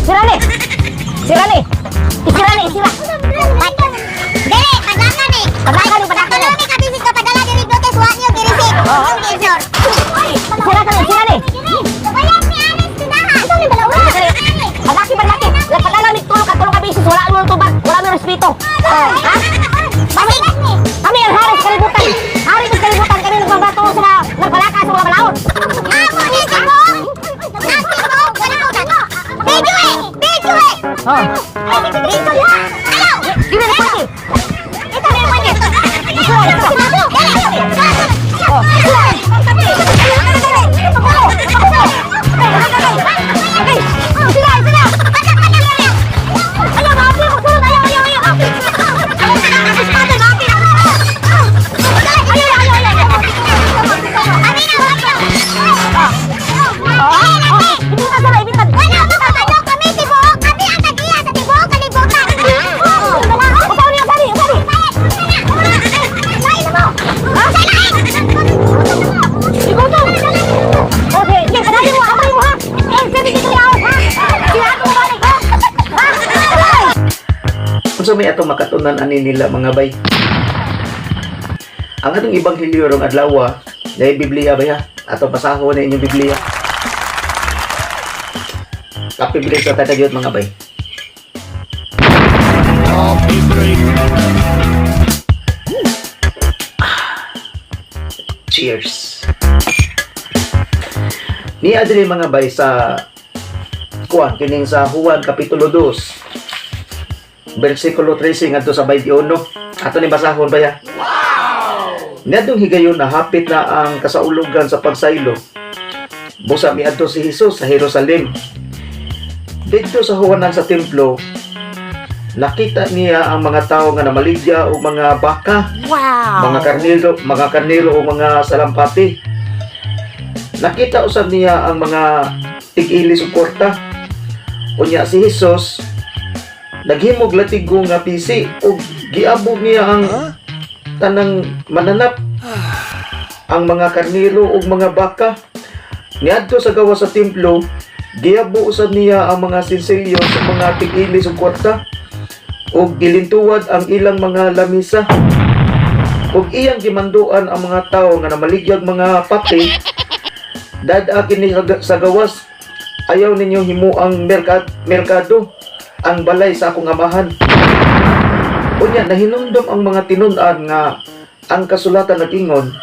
Sira ni. Sira ni. Sira ni, sira. Dili, padaka ni. Padaka ni, padaka ni. Padala ni kabisig ka padala diri notice wa niyo girisig. Oo. Sir. Sira ka ni, sira ni. Wala ni anis tinaha. Ito ni balawa. Padaki, padaki. Padala ni tulong ka bisis. Wala mo tubag. Wala mo respeto. Ha? Kami ang haris kalibutan. Haris ang kalibutan. Kami nagbabato sa nagbalaka sa mga balaod. Ako ni Timo. Timo, wala. Video eh. Oh. Dito ya. Ayaw. Gini na pwede. Ito na yung pwede. So may atong makatunan ani nila mga bay. Ang atong ebanghelyo rong adlaw dahil Biblia ba ya? Ato basahon na inyong Biblia. Kapibilis sa tatagyot mga bay. Cheers. Ni adri mga bay sa kuan kining sa Juan kapitulo 2. Versikulo 13 ngadto sa 21. Ato ni basahon ba ya? Wow! Niadtong higayon na hapit na ang kasaulugan sa pagsaylo. Busa miadto si Hesus sa Jerusalem. Dito sa huwanan sa templo, nakita niya ang mga tao nga namaligya o mga baka, Wow! mga karnero o mga salampati. Nakita usab niya ang mga tig-ilis o kwarta. Unya si Hesus naghimog latigo nga pisi o giabog niya ang tanang mananap, ang mga karnero o mga baka. Niadto sa gawa sa templo, giabo usab niya ang mga sinsilyo sa mga tig-ilis o kwarta o gilintuwad ang ilang mga lamisa o iyang gimanduan ang mga tao nga namaligyag mga pati. Dad kini sa gawas, ayaw ninyo himo ang merkado, ang balay sa akong amahan. Unya nahinumdom ang mga tinun-an nga ang kasulatan nag-ingon,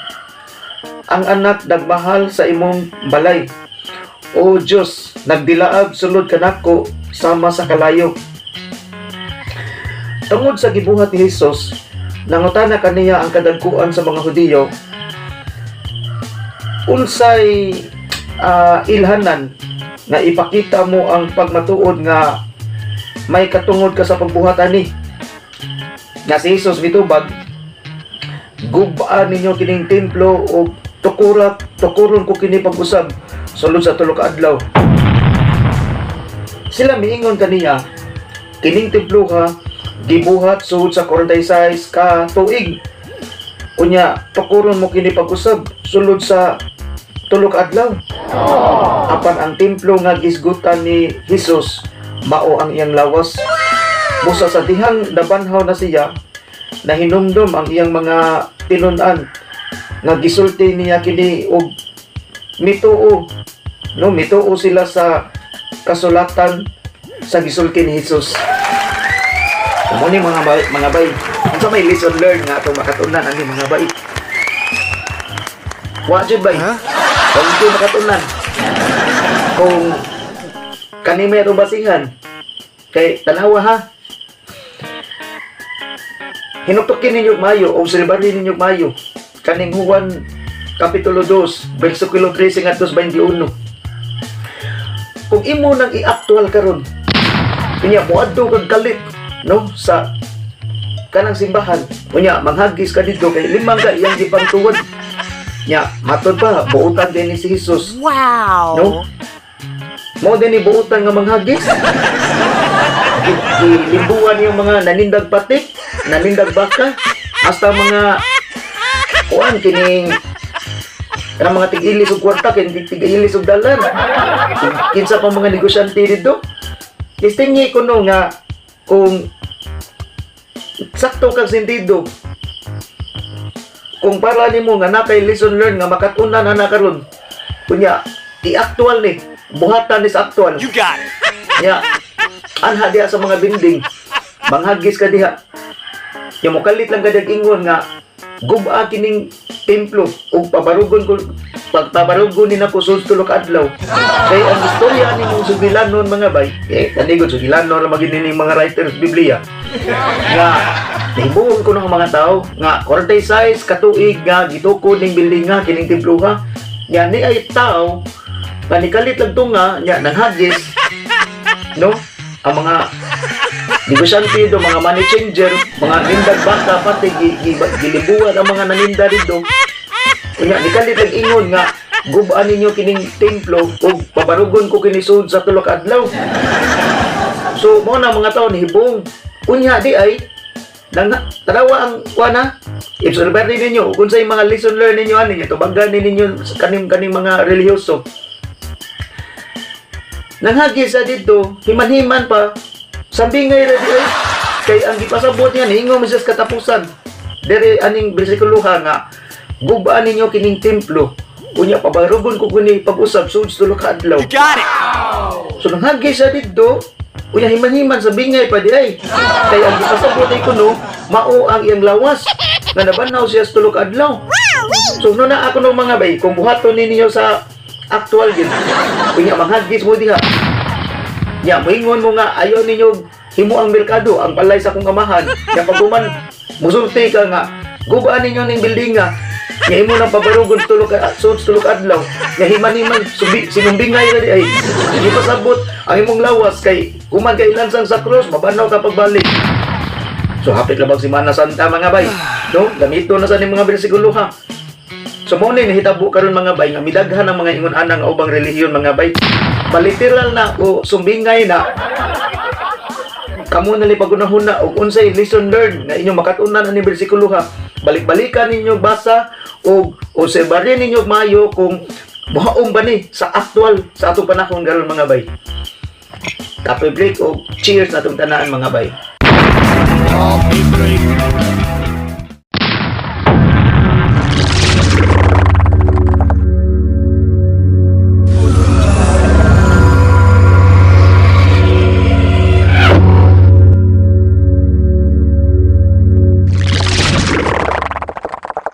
ang anak nagmahal sa imong balay. O Diyos, nagdilaab sulod kanako sama sa kalayo. Tungod sa gibuhat ni Hesus, nangutana kaniya ang kadagkuan sa mga Hudiyo, unsay ilhanan nga ipakita mo ang pagmatuod nga may katungod ka sa pagbuhatan ni. Nga si Hesus mitubag, gubaan ninyo kining templo o tukuron ko kini pag-usab sulod sa tulo ka adlaw. Sila miingon kaniya, kining templo ha gibuhat sud sa 46 ka tuig. Unya tukuron mo kini pag-usab sulod sa tulo ka adlaw. Apan ang templo nga gisgutan ni Hesus mao ang iyang lawas. Busa sa dihang nabanhaw na siya, nahinumdom ang iyang mga tinun-an nga gisulti niya kini og mituo. No, mituo sila sa kasulatan sa gisulti ni Hesus. Amo ni mga bay. Unsa may lesson learned nga atong makatunan ani mga bay? Wa jud bay. Kung di makatunan. Kung kani may basihan kay tanawa ha, hinuktokin ninyo mayo, obserbahin ninyo mayo kaning Juan kapitulo 2 versikulo 13 ngadto sa 21. Kung imo nang i-actual karon kunya moadto kag kalit no sa kanang simbahan, kunya manghagis ka dito kay limang ka iyang gipangtuwad nya matod pa buutan din ni si Hesus. Wow! No? Mo din ibuutan nga manghagis. Ilimbuan yung mga nanindag patik, nanindag baka, hasta mga kuan kining kanang mga tig-ilis og kwarta, kining tig-ilis og dalan. Kinsa pa mga negosyante dito? distingi ko no nga kung sakto kang sentido. Kung para nimo nga na kay lesson learn nga makatuna na karon. Kunya, i-actual ni, buhatan ni sa actual. You got it. Nya, anha diha sa mga binding. Manghagis ka diha. Nya mo kalit lang kadag ingon nga guba kining templo ug pabarugon ko pagpabarugon ni nako sus tulo ka adlaw. Kay ang istorya ni mong sugilanon mga bay, kanigod sugilanon ra magini ning mga writers Biblia. Nga nahimuon ko ng mga tao nga 46 katuig nga gitukod ning building nga kining templo ha. Nya ni ay tao nga nikalit lang tunga nya nanghagis no ang mga negosyante do, mga money changer, mga nindag bata pati gilibuan ang mga naninda dito. Kunya nikalit lang ingon nga gubaan ninyo kining templo ug pabarugon ko kini sud sa tulo ka adlaw. So mo na mga tao nihibong. Kunya di ay nang tanawa ang kuana observer ninyo kung say mga lesson learn ninyo ani tubagan ninyo sa kaning mga relihiyoso. Nanghagis sa dito, himan-himan pa, sambingay ra di ay, kay ang gipasabot niya, hingo misas katapusan. Dere aning bersikuloha nga, gubaan ninyo kining templo, unya pabarugon ko kini pag-usab, suds tulo ka adlaw. You got it. So nanghagis sa dito, unya himan-himan, sambingay pa di ay, kay ang gipasabot ay kuno, mao ang iyang lawas, nga nabanaw siya sa tulo ka adlaw. So no na ako ng mga bay, kung buhaton ninyo sa actual din. Kunya manghagis mo diha. Nya moingon mo nga ayaw ninyo himo ang merkado, ang palay sa akong amahan. Nya pagkuman musulti ka nga gubaan ninyo ning building nga. Nya himo nang pabarugon tulo ka adlaw. Nya himan-himan sinumbingay ra di ay. Di pasabot ang imong lawas kay kuman kay lansang sa cross mabanaw ka pagbalik. So hapit labang Semana Santa mga bay. No, gamito na sa ning mga bersikulo ha. So mo ni nahitabo karon mga bay nga midaghan ang mga ingon anang ubang relihiyon mga bay. Paliteral na o sumbingay na kamo na li pagunahon na og unsay lesson learned nga inyo makatunan ani bersikulo ha. Balik-balikan ninyo basa og obserbahan ninyo maayo kung buhaong ba ni sa actual sa atong panahon karon mga bay. Kape break o cheers na atong tanan mga bay. Okay, break.